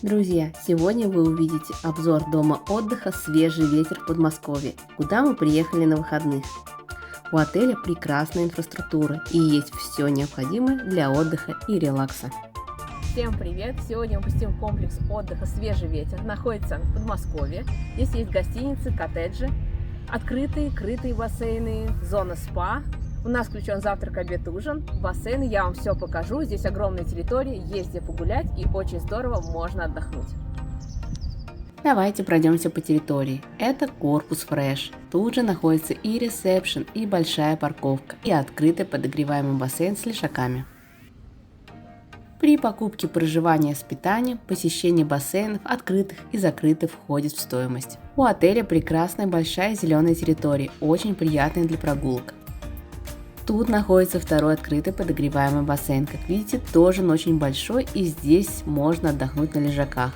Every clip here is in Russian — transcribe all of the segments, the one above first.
Друзья, сегодня вы увидите обзор дома отдыха «Свежий ветер» в Подмосковье, куда мы приехали на выходных. У отеля прекрасная инфраструктура и есть все необходимое для отдыха и релакса. Всем привет! Сегодня мы посетим комплекс отдыха «Свежий ветер». Находится в Подмосковье. Здесь есть гостиницы, коттеджи, открытые, крытые бассейны, зона спа. У нас включен завтрак, обед, ужин, бассейны, я вам все покажу. Здесь огромная территория, есть где погулять и очень здорово, можно отдохнуть. Давайте пройдемся по территории. Это корпус Fresh. Тут же находится и ресепшн, и большая парковка, и открытый подогреваемый бассейн с лежаками. При покупке проживания с питанием, посещение бассейнов открытых и закрытых входит в стоимость. У отеля прекрасная большая зеленая территория, очень приятная для прогулок. Тут находится второй открытый подогреваемый бассейн. Как видите, тоже он очень большой, и здесь можно отдохнуть на лежаках.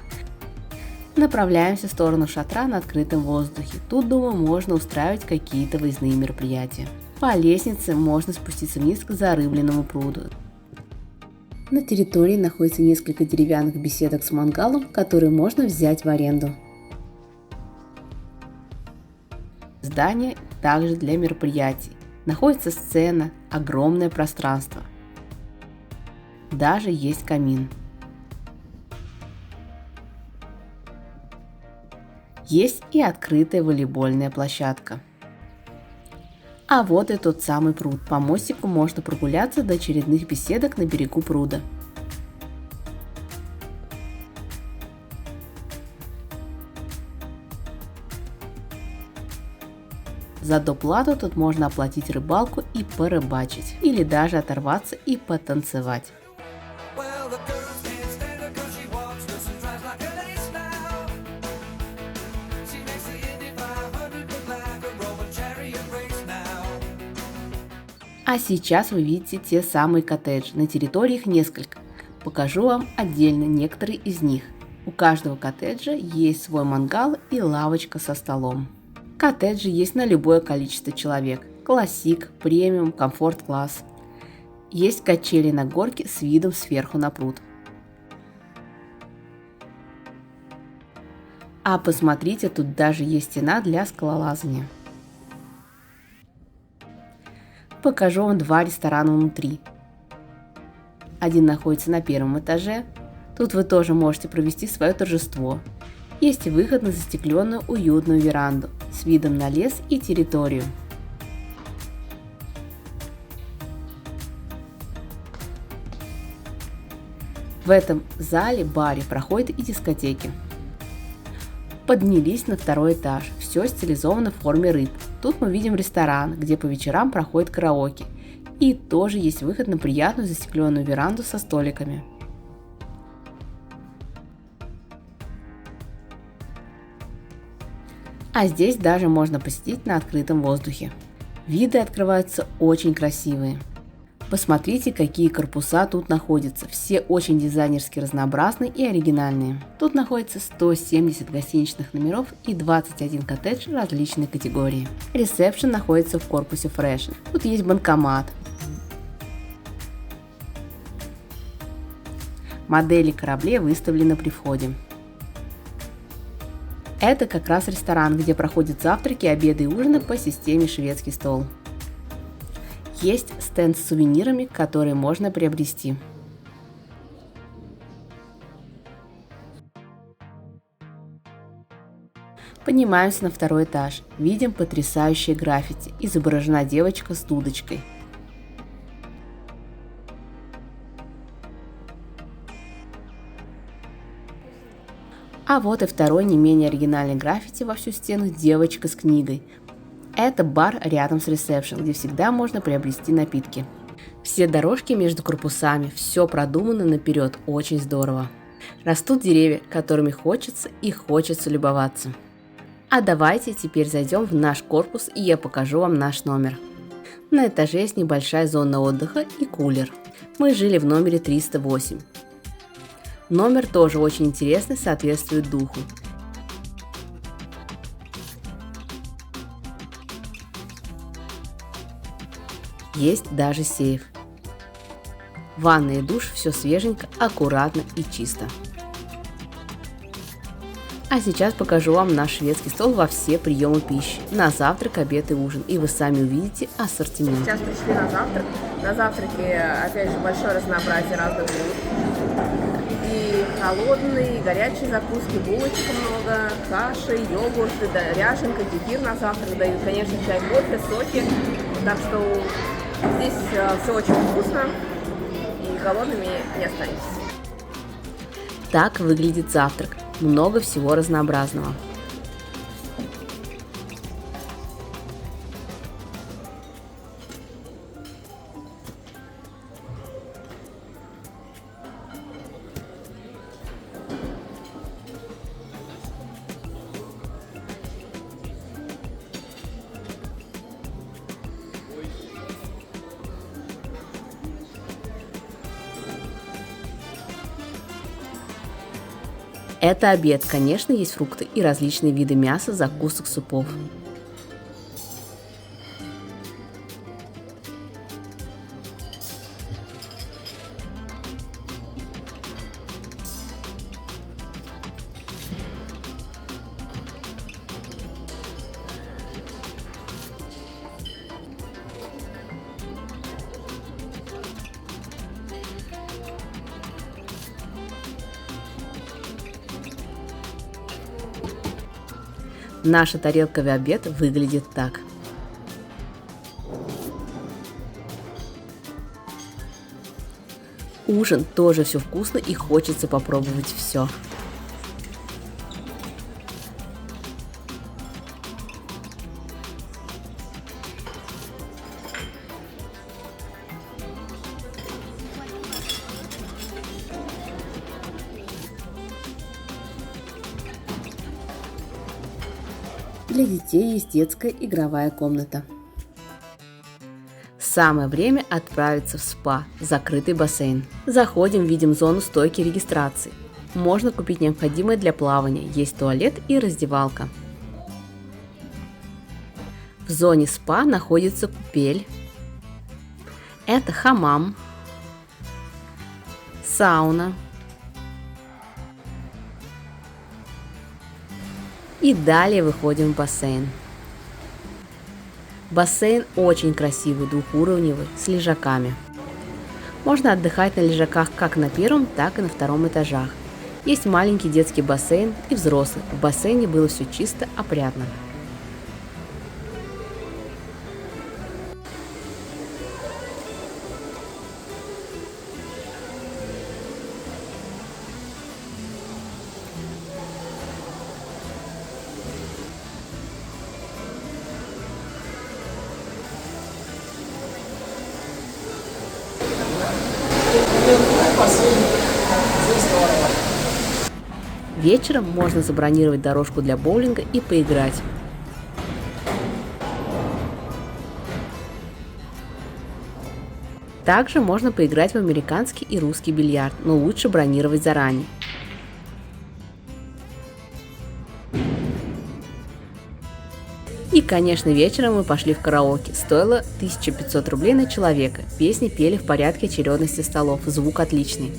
Направляемся в сторону шатра на открытом воздухе. Тут, думаю, можно устраивать какие-то выездные мероприятия. По лестнице можно спуститься вниз к зарыбленному пруду. На территории находится несколько деревянных беседок с мангалом, которые можно взять в аренду. Здание также для мероприятий. Находится сцена, огромное пространство. Даже есть камин. Есть и открытая волейбольная площадка. А вот и тот самый пруд. По мостику можно прогуляться до очередных беседок на берегу пруда. За доплату тут можно оплатить рыбалку и порыбачить, или даже оторваться и потанцевать. А сейчас вы видите те самые коттеджи, на территории их несколько. Покажу вам отдельно некоторые из них. У каждого коттеджа есть свой мангал и лавочка со столом. Коттеджи есть на любое количество человек. Классик, премиум, комфорт-класс. Есть качели на горке с видом сверху на пруд. А посмотрите, тут даже есть стена для скалолазания. Покажу вам два ресторана внутри. Один находится на первом этаже. Тут вы тоже можете провести свое торжество. Есть и выход на застекленную уютную веранду с видом на лес и территорию. В этом зале-баре проходят и дискотеки. Поднялись на второй этаж, все стилизовано в форме рыб. Тут мы видим ресторан, где по вечерам проходит караоке. И тоже есть выход на приятную застекленную веранду со столиками. А здесь даже можно посидеть на открытом воздухе. Виды открываются очень красивые. Посмотрите, какие корпуса тут находятся. Все очень дизайнерски разнообразные и оригинальные. Тут находится 170 гостиничных номеров и 21 коттедж различной категории. Ресепшн находится в корпусе Fresh. Тут есть банкомат. Модели кораблей выставлены при входе. Это как раз ресторан, где проходят завтраки, обеды и ужины по системе шведский стол. Есть стенд с сувенирами, которые можно приобрести. Поднимаемся на второй этаж. Видим потрясающее граффити. Изображена девочка с дудочкой. А вот и второй не менее оригинальный граффити во всю стену девочка с книгой. Это бар рядом с ресепшн, где всегда можно приобрести напитки. Все дорожки между корпусами, все продумано наперед, очень здорово. Растут деревья, которыми хочется и хочется любоваться. А давайте теперь зайдем в наш корпус, и я покажу вам наш номер. На этаже есть небольшая зона отдыха и кулер. Мы жили в номере 308. Номер тоже очень интересный, соответствует духу. Есть даже сейф. Ванна и душ, все свеженько, аккуратно и чисто. А сейчас покажу вам наш шведский стол во все приемы пищи. На завтрак, обед и ужин. И вы сами увидите ассортимент. Сейчас пришли на завтрак. На завтраке, опять же, большое разнообразие разных блюд. И холодные, и горячие закуски, булочек много, каши, йогурты, да, ряженка, кефир на завтрак дают. Конечно, чай, кофе, соки. Так что здесь все очень вкусно. И голодными не останетесь. Так выглядит завтрак. Много всего разнообразного. Это обед. Конечно, есть фрукты и различные виды мяса, закусок, супов. Наша тарелка в обед выглядит так. Ужин тоже все вкусно и хочется попробовать все. Для детей есть детская игровая комната. Самое время отправиться в спа, закрытый бассейн. Заходим, видим зону стойки регистрации. Можно купить необходимое для плавания, есть туалет и раздевалка. В зоне спа находится купель. Это хамам, сауна. И далее выходим в бассейн. Бассейн очень красивый, двухуровневый, с лежаками. Можно отдыхать на лежаках как на первом, так и на втором этажах. Есть маленький детский бассейн и взрослый. В бассейне было все чисто, опрятно. Вечером можно забронировать дорожку для боулинга и поиграть. Также можно поиграть в американский и русский бильярд, но лучше бронировать заранее. И, конечно, вечером мы пошли в караоке. Стоило 1500 рублей на человека. Песни пели в порядке очередности столов. Звук отличный.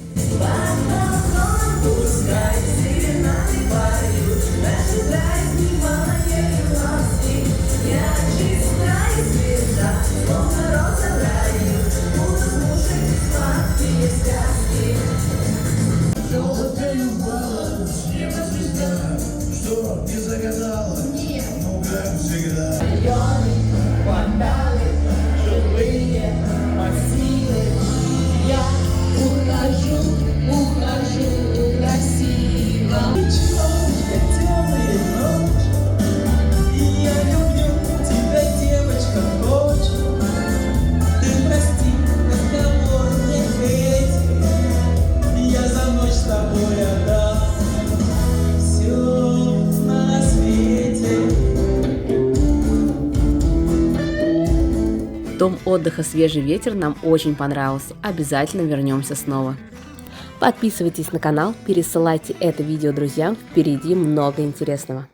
Дом отдыха «Свежий ветер» нам очень понравился. Обязательно вернемся снова. Подписывайтесь на канал, пересылайте это видео друзьям. Впереди много интересного.